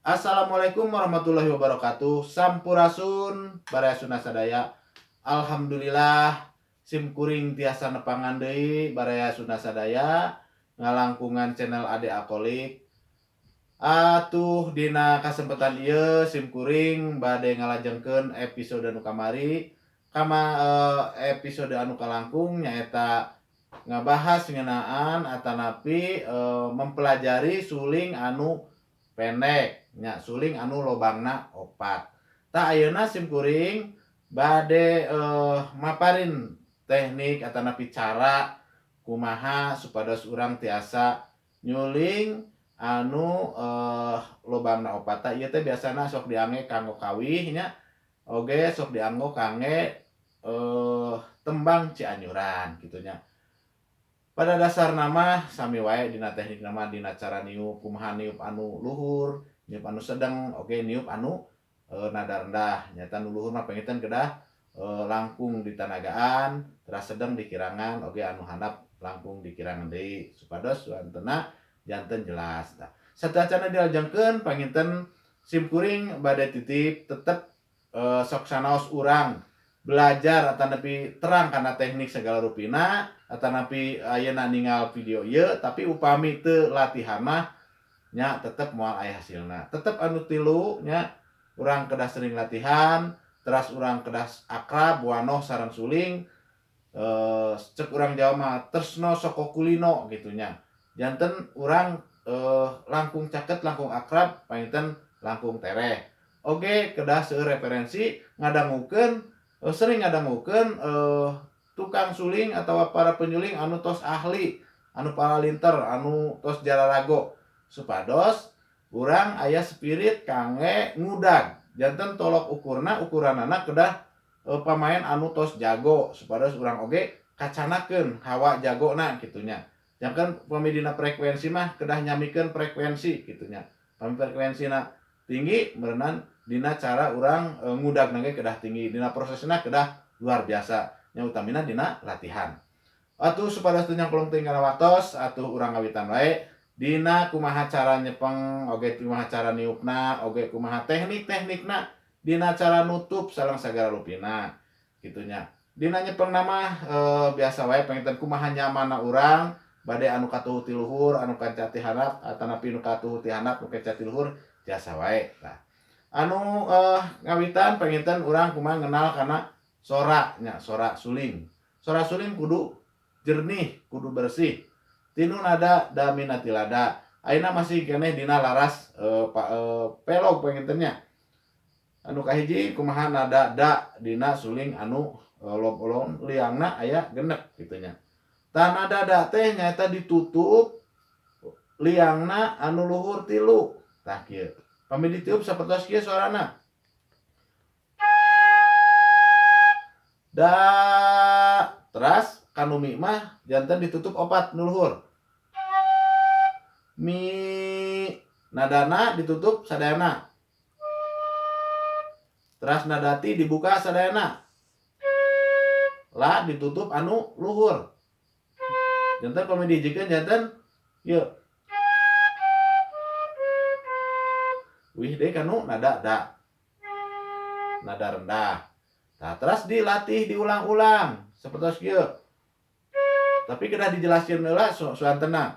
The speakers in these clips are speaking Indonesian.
Assalamualaikum warahmatullahi wabarakatuh. Sampurasun Baraya Sadaya. Alhamdulillah sim kuring tiasa nepangan deui Baraya Sadaya ngalangkungan channel Ade Akolik. Atuh dina kasempatan ieu sim kuring bade ngalajengkeun episode nu kamari. Episode anu kalangkung nyaeta ngabahas ngeunaan atanapi mempelajari suling anu pendek nya suling anu lobangna opat. Tah ayeuna sim kuring bade maparin teknik atanapi cara kumaha supados urang tiasa nyuling anu lobangna opat. Tah ieu teh biasana sok diangge kanggo kawih nya oge sok dianggo kangge tembang cianjuran kitu nya. Pada dasar nama sami wae dina teknik nama dina cara niup kumaha niup anu luhur, niup anu sedeng, oge niup anu nada rendah. Nyata nu luhur mah penginten kedah langkung di tanagaan, teras sedeng di kirangan, oge anu handap langkung di kirangan deui supados wantena janten jelas. Nah, sateuacanna dilajengkeun panginten sim kuring bade titip tetep sok sanaos urang belajar atanapi terang karena teknik segala rupina atanapi ayeuna ningal video ieu tapi upami teu latihan mah nya tetep moal aya hasilna. Tetep anu tilu nya urang kedah sering latihan, teras urang kedah akrab wanoh sareng suling cek urang Jawa mah tresno soko kulino gitu nya. Janten urang langkung caket langkung akrab panginten langkung tereh. Oge kedah seueur referensi ngadangukeun sering ngadangukeun tukang suling atau para penyuling anu tos ahli, anu paralinter, anu tos jararago supados urang aya spirit kangge ngudag. Janten tolok ukuranana kedah pamain anu tos jago supados urang oge kacanakeun hawa jagona kitunya. Jangan pami dina frekuensi mah kedah nyamikeun frekuensi kitunya. Pami frekuensina tinggi merenang dina cara urang ngudag nage kedah tinggi, dina prosesna kedah luar biasa. Nya utamina dina latihan. Atuh supados teu nyangklung teuing kana watos, atuh urang ngawitan wae dina kumaha cara nyepeng, oge kumaha cara niupna, oge kumaha teknik-teknikna dina cara nutup sareng sagala rupina kitunya. Dina nyepeng nama biasa wae panginten kumaha nyamanna urang bade anu katuhu ti luhur, anu kanca ti handap atanapi nu katuhu ti handap nu kanca ti luhur biasa wae. Nah, anu ngawitan panginten urang kumaha ngenal kana sora nya, sora suling. Sora suling kudu jernih, kudu bersih. Tinu nada da minati lada. Ayeuna masih keneh dina laras pelog pangintennya. Anu kahiji kumaha nada da dina suling anu lom liangna aya genep kitu nya. Tah nada da teh nyaeta ditutup liangna anu luhur tilu. Tah kieu. Pami ditiup sapertos kieu suarana. Da teras kanu mi mah janten ditutup opat nu luhur. Mi nadana ditutup sadayana. Teras nadati dibuka sadayana. La ditutup anu luhur. Janten pami dijikeun janten ieu. Wih deui kanu nada da. Nada rendah. Nah, terus dilatih diulang-ulang sapertos kieu. Tapi kedah dijelaskeun heula suantena.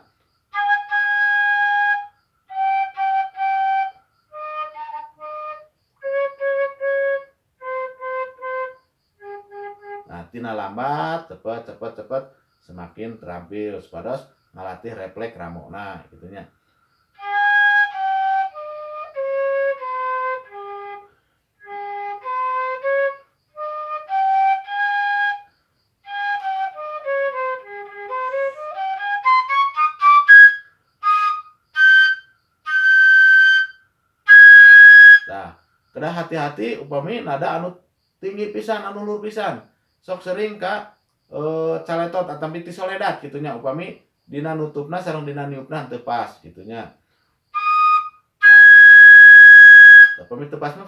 Nah, tina lambat, cepet semakin terampil supados ngalatih refleks ramona kitu nya. Nah, kedah hati-hati upami nada anu tinggi pisan anu luhur pisan. Sok sering ka caletot atapi ti soledat kitu nya upami dina nutupna sareng dina niupna teu pas kitu nya. Upami teu pas mah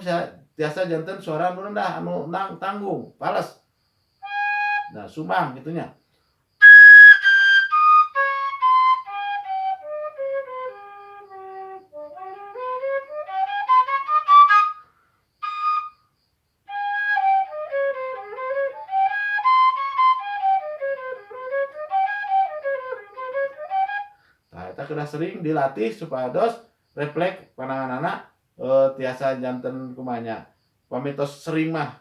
tiasa janten suara anu rendah anu tanggung, fales. Nah, sumbang kitu nya. eta kedah sering dilatih supados refleks pananganana tiasa janten kumanya pamitos sering mah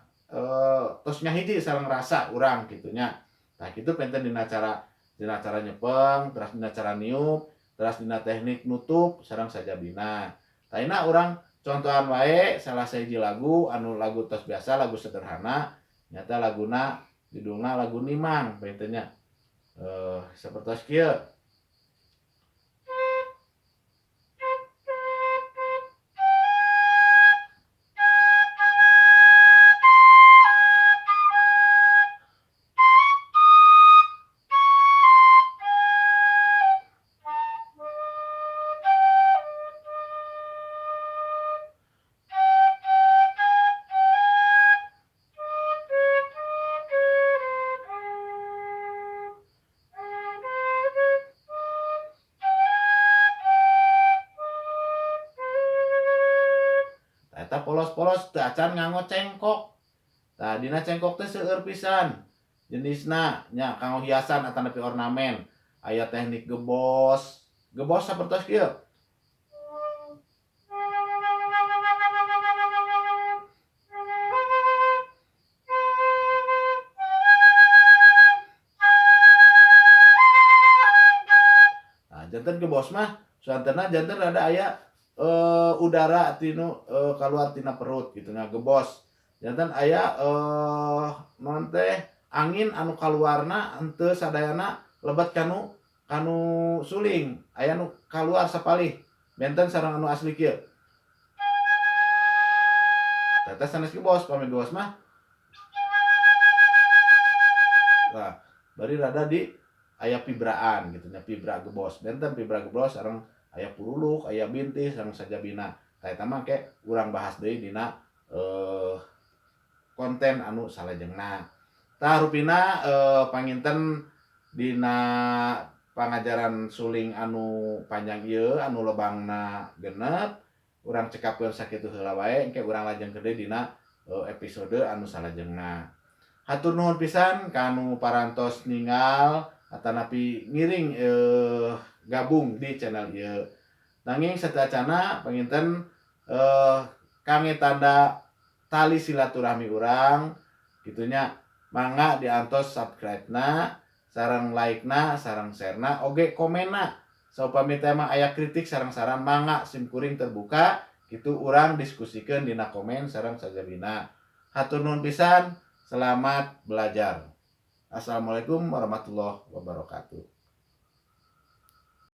tos ngahiji sareng rasa urang gitunya. Nah kitu penten dina cara nyepeng, terus dina cara niup, terus dina teknik nutup sareng sajabina. Taina urang contohan wae salah sahiji lagu anu lagu tos biasa lagu sederhana nyata laguna judulna lagu Nimang pentennya sapertos kieu. Eta polos-polos teu acan nganggo cengkok. Tah dina cengkok teh seueur pisan jenisna nya kanggo hiasan atau nepi ornamen. Aya teknik gebos. Gebos sapertos kieu. Nah, janten gebos mah suanterna janten rada aya udara tinu kaluar tina perut gitu nah gebos. Janten aya naon teh angin anu kaluarna henteu sadayana lebat kanu suling, aya nu kaluar sapalih. Benten sareng anu asli kieu. Eta sanes gebos, pami gebos mah. Nah, bari rada di aya vibraan gitu nya vibra gebos. Benten vibra gebos sareng aya puruluk, aya bintis sareng sajabina. Tah eta mah ke urang bahas deui dina konten anu salajengna. Tah rupina panginten dina pangajaran suling anu panjang ieu anu lobangna genep urang cekapkeun sakitu heula wae engke urang lajengkeun deui dina episode anu salajengna. Hatur nuhun pisan kanu parantos ningal atanapi ngiring gabung di channel ieu. Nanging sateuacana panginten kangge tanda tali silaturahmi urang gitunya mangga diantos subscribe-na sareng like-na sareng share-na oge komen-na saupami teh mah aya kritik sareng saran mangga simkuring terbuka kitu urang diskusikeun dina komen sareng sajabina. Hatur nuhun pisan, selamat belajar. Assalamualaikum warahmatullahi wabarakatuh.